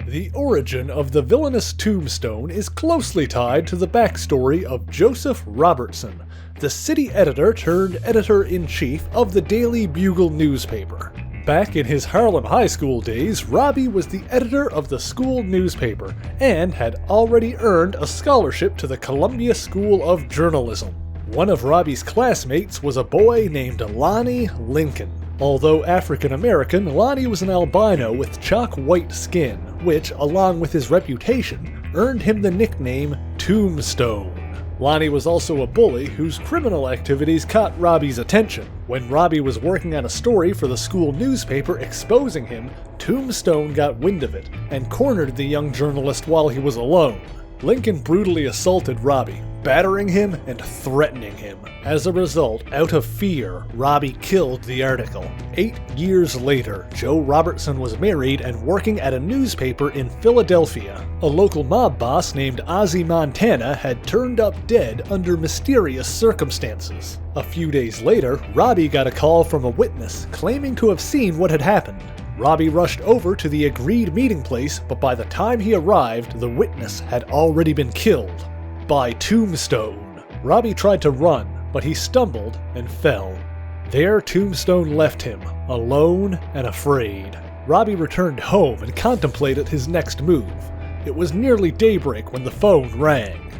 The origin of the villainous Tombstone is closely tied to the backstory of Joseph Robertson, the city editor turned editor-in-chief of the Daily Bugle newspaper. Back in his Harlem high school days, Robbie was the editor of the school newspaper and had already earned a scholarship to the Columbia School of Journalism. One of Robbie's classmates was a boy named Lonnie Lincoln. Although African-American, Lonnie was an albino with chalk-white skin, which, along with his reputation, earned him the nickname Tombstone. Lonnie was also a bully whose criminal activities caught Robbie's attention. When Robbie was working on a story for the school newspaper exposing him, Tombstone got wind of it and cornered the young journalist while he was alone. Lincoln brutally assaulted Robbie, battering him and threatening him. As a result, out of fear, Robbie killed the article. 8 years later, Joe Robertson was married and working at a newspaper in Philadelphia. A local mob boss named Ozzie Montana had turned up dead under mysterious circumstances. A few days later, Robbie got a call from a witness claiming to have seen what had happened. Robbie rushed over to the agreed meeting place, but by the time he arrived, the witness had already been killed by Tombstone. Robbie tried to run, but he stumbled and fell. There, Tombstone left him, alone and afraid. Robbie returned home and contemplated his next move. It was nearly daybreak when the phone rang.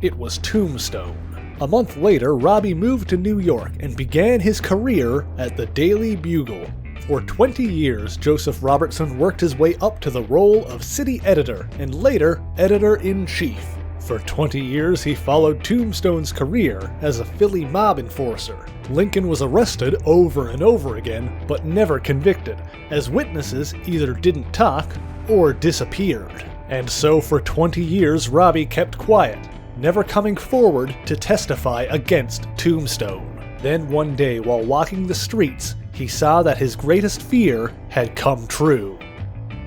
It was Tombstone. A month later, Robbie moved to New York and began his career at the Daily Bugle. For 20 years, Joseph Robertson worked his way up to the role of city editor and later editor-in-chief. For 20 years, he followed Tombstone's career as a Philly mob enforcer. Lincoln was arrested over and over again, but never convicted, as witnesses either didn't talk or disappeared. And so for 20 years, Robbie kept quiet, never coming forward to testify against Tombstone. Then one day, while walking the streets, he saw that his greatest fear had come true.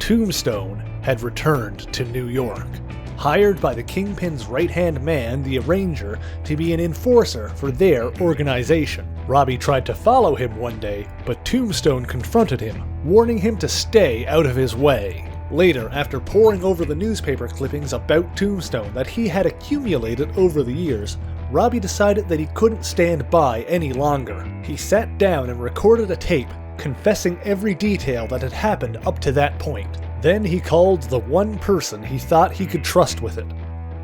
Tombstone had returned to New York, hired by the Kingpin's right-hand man, the Arranger, to be an enforcer for their organization. Robbie tried to follow him one day, but Tombstone confronted him, warning him to stay out of his way. Later, after poring over the newspaper clippings about Tombstone that he had accumulated over the years, Robbie decided that he couldn't stand by any longer. He sat down and recorded a tape, confessing every detail that had happened up to that point. Then he called the one person he thought he could trust with it,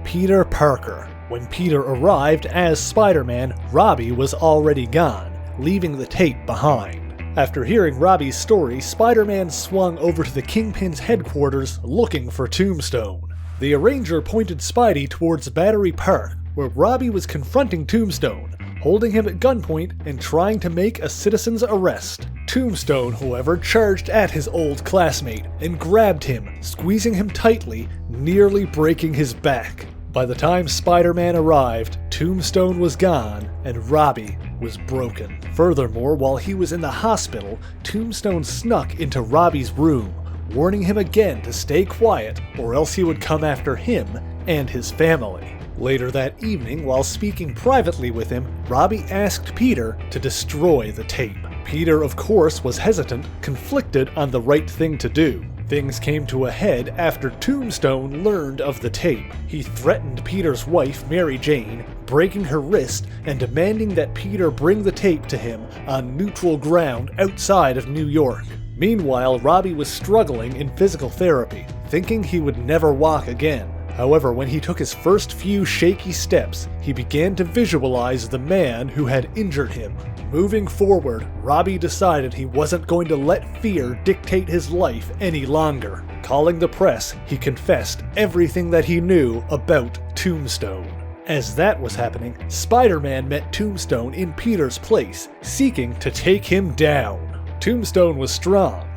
Peter Parker. When Peter arrived as Spider-Man, Robbie was already gone, leaving the tape behind. After hearing Robbie's story, Spider-Man swung over to the Kingpin's headquarters looking for Tombstone. The Arranger pointed Spidey towards Battery Park, where Robbie was confronting Tombstone, holding him at gunpoint and trying to make a citizen's arrest. Tombstone, however, charged at his old classmate and grabbed him, squeezing him tightly, nearly breaking his back. By the time Spider-Man arrived, Tombstone was gone and Robbie was broken. Furthermore, while he was in the hospital, Tombstone snuck into Robbie's room, warning him again to stay quiet or else he would come after him and his family. Later that evening, while speaking privately with him, Robbie asked Peter to destroy the tape. Peter, of course, was hesitant, conflicted on the right thing to do. Things came to a head after Tombstone learned of the tape. He threatened Peter's wife, Mary Jane, breaking her wrist and demanding that Peter bring the tape to him on neutral ground outside of New York. Meanwhile, Robbie was struggling in physical therapy, thinking he would never walk again. However, when he took his first few shaky steps, he began to visualize the man who had injured him. Moving forward, Robbie decided he wasn't going to let fear dictate his life any longer. Calling the press, he confessed everything that he knew about Tombstone. As that was happening, Spider-Man met Tombstone in Peter's place, seeking to take him down. Tombstone was strong,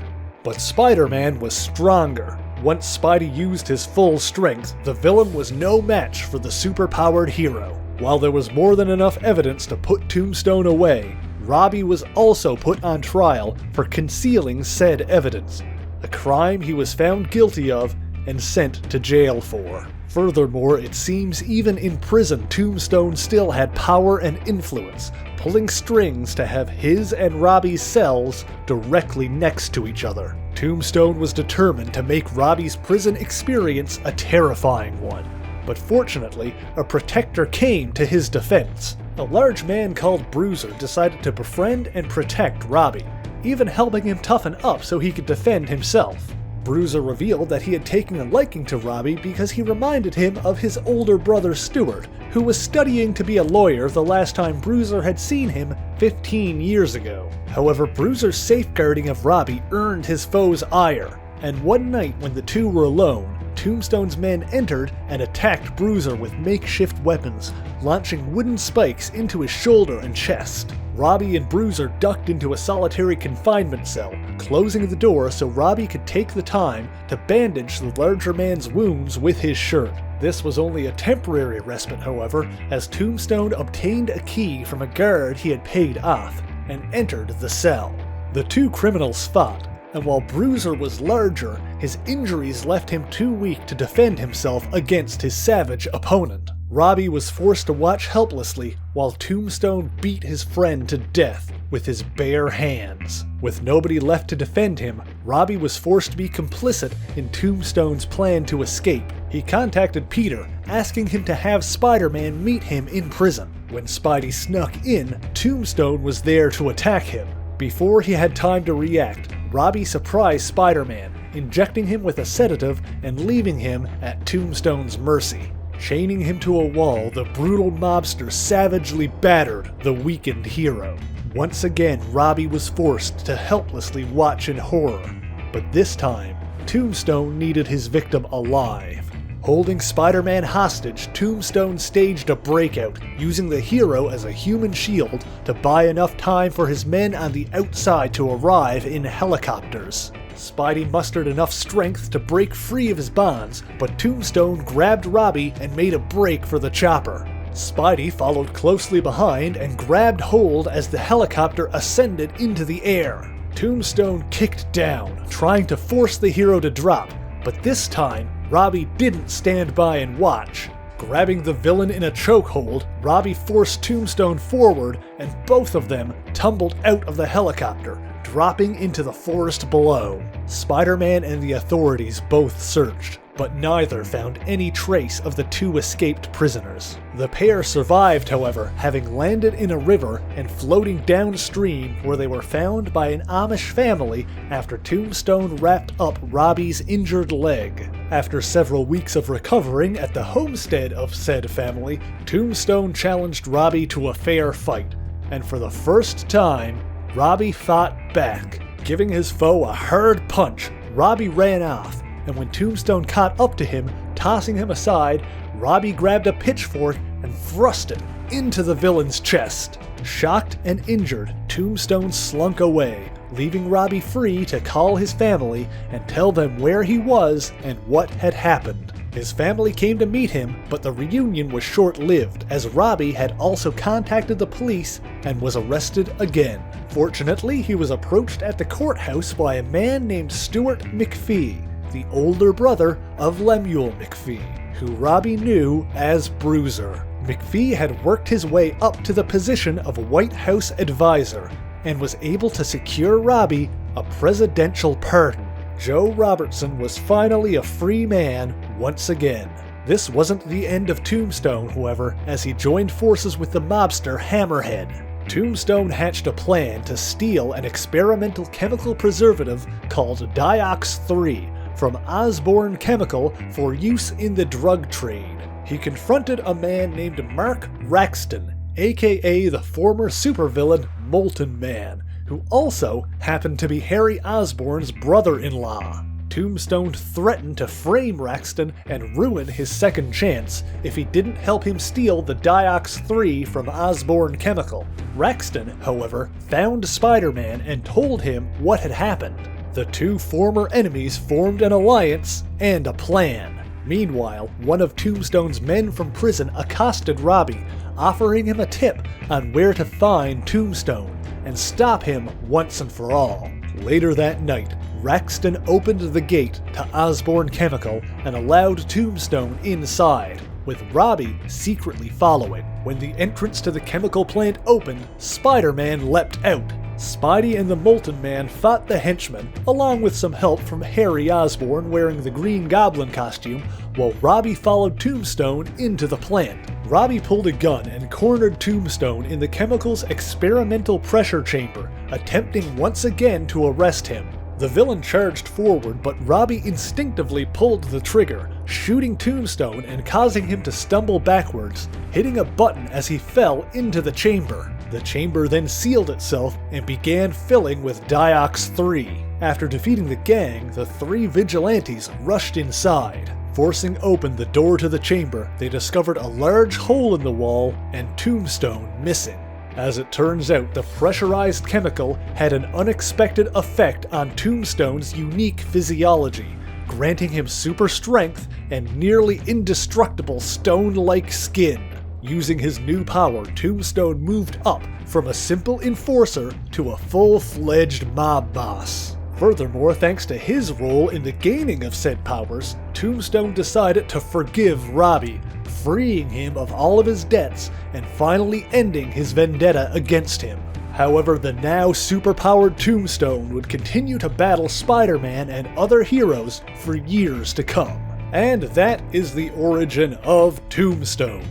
but Spider-Man was stronger. Once Spidey used his full strength, the villain was no match for the superpowered hero. While there was more than enough evidence to put Tombstone away, Robbie was also put on trial for concealing said evidence, a crime he was found guilty of and sent to jail for. Furthermore, it seems even in prison Tombstone still had power and influence, pulling strings to have his and Robbie's cells directly next to each other. Tombstone was determined to make Robbie's prison experience a terrifying one. But fortunately, a protector came to his defense. A large man called Bruiser decided to befriend and protect Robbie, even helping him toughen up so he could defend himself. Bruiser revealed that he had taken a liking to Robbie because he reminded him of his older brother Stuart, who was studying to be a lawyer the last time Bruiser had seen him 15 years ago. However, Bruiser's safeguarding of Robbie earned his foe's ire, and one night when the two were alone, Tombstone's men entered and attacked Bruiser with makeshift weapons, launching wooden spikes into his shoulder and chest. Robbie and Bruiser ducked into a solitary confinement cell, closing the door so Robbie could take the time to bandage the larger man's wounds with his shirt. This was only a temporary respite, however, as Tombstone obtained a key from a guard he had paid off and entered the cell. The two criminals fought, and while Bruiser was larger, his injuries left him too weak to defend himself against his savage opponent. Robbie was forced to watch helplessly while Tombstone beat his friend to death with his bare hands. With nobody left to defend him, Robbie was forced to be complicit in Tombstone's plan to escape. He contacted Peter, asking him to have Spider-Man meet him in prison. When Spidey snuck in, Tombstone was there to attack him. Before he had time to react, Robbie surprised Spider-Man, injecting him with a sedative and leaving him at Tombstone's mercy. Chaining him to a wall, the brutal mobster savagely battered the weakened hero. Once again, Robbie was forced to helplessly watch in horror, but this time, Tombstone needed his victim alive. Holding Spider-Man hostage, Tombstone staged a breakout, using the hero as a human shield to buy enough time for his men on the outside to arrive in helicopters. Spidey mustered enough strength to break free of his bonds, but Tombstone grabbed Robbie and made a break for the chopper. Spidey followed closely behind and grabbed hold as the helicopter ascended into the air. Tombstone kicked down, trying to force the hero to drop, but this time, Robbie didn't stand by and watch. Grabbing the villain in a chokehold, Robbie forced Tombstone forward and both of them tumbled out of the helicopter, dropping into the forest below. Spider-Man and the authorities both searched, but neither found any trace of the two escaped prisoners. The pair survived, however, having landed in a river and floating downstream where they were found by an Amish family after Tombstone wrapped up Robbie's injured leg. After several weeks of recovering at the homestead of said family, Tombstone challenged Robbie to a fair fight, and for the first time, Robbie fought back. Giving his foe a hard punch, Robbie ran off, and when Tombstone caught up to him, tossing him aside, Robbie grabbed a pitchfork and thrust it into the villain's chest. Shocked and injured, Tombstone slunk away, leaving Robbie free to call his family and tell them where he was and what had happened. His family came to meet him, but the reunion was short-lived, as Robbie had also contacted the police and was arrested again. Fortunately, he was approached at the courthouse by a man named Stuart McPhee, the older brother of Lemuel McPhee, who Robbie knew as Bruiser. McPhee had worked his way up to the position of White House advisor and was able to secure Robbie a presidential pardon. Joe Robertson was finally a free man once again. This wasn't the end of Tombstone, however, as he joined forces with the mobster Hammerhead. Tombstone hatched a plan to steal an experimental chemical preservative called Diox-3 from Osborne Chemical for use in the drug trade. He confronted a man named Mark Raxton, aka the former supervillain Molten Man, who also happened to be Harry Osborn's brother-in-law. Tombstone threatened to frame Raxton and ruin his second chance if he didn't help him steal the Diox-3 from Osborne Chemical. Raxton, however, found Spider-Man and told him what had happened. The two former enemies formed an alliance and a plan. Meanwhile, one of Tombstone's men from prison accosted Robbie, offering him a tip on where to find Tombstone and stop him once and for all. Later that night, Raxton opened the gate to Osborne Chemical and allowed Tombstone inside, with Robbie secretly following. When the entrance to the chemical plant opened, Spider-Man leapt out, Spidey and the Molten Man fought the henchmen, along with some help from Harry Osborn wearing the Green Goblin costume, while Robbie followed Tombstone into the plant. Robbie pulled a gun and cornered Tombstone in the chemical's experimental pressure chamber, attempting once again to arrest him. The villain charged forward, but Robbie instinctively pulled the trigger, shooting Tombstone and causing him to stumble backwards, hitting a button as he fell into the chamber. The chamber then sealed itself and began filling with Diox-3. After defeating the gang, the three vigilantes rushed inside. Forcing open the door to the chamber, they discovered a large hole in the wall and Tombstone missing. As it turns out, the pressurized chemical had an unexpected effect on Tombstone's unique physiology, granting him super strength and nearly indestructible stone-like skin. Using his new power, Tombstone moved up from a simple enforcer to a full-fledged mob boss. Furthermore, thanks to his role in the gaining of said powers, Tombstone decided to forgive Robbie, freeing him of all of his debts and finally ending his vendetta against him. However, the now superpowered Tombstone would continue to battle Spider-Man and other heroes for years to come. And that is the origin of Tombstone.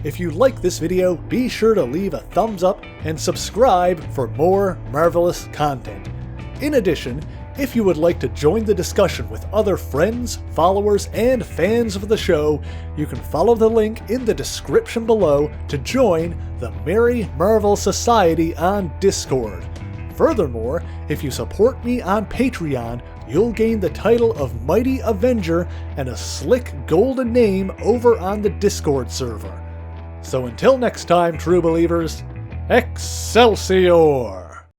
If you like this video, be sure to leave a thumbs up and subscribe for more marvelous content. In addition, if you would like to join the discussion with other friends, followers, and fans of the show, you can follow the link in the description below to join the Merry Marvel Society on Discord. Furthermore, if you support me on Patreon, you'll gain the title of Mighty Avenger and a slick golden name over on the Discord server. So until next time, true believers, Excelsior!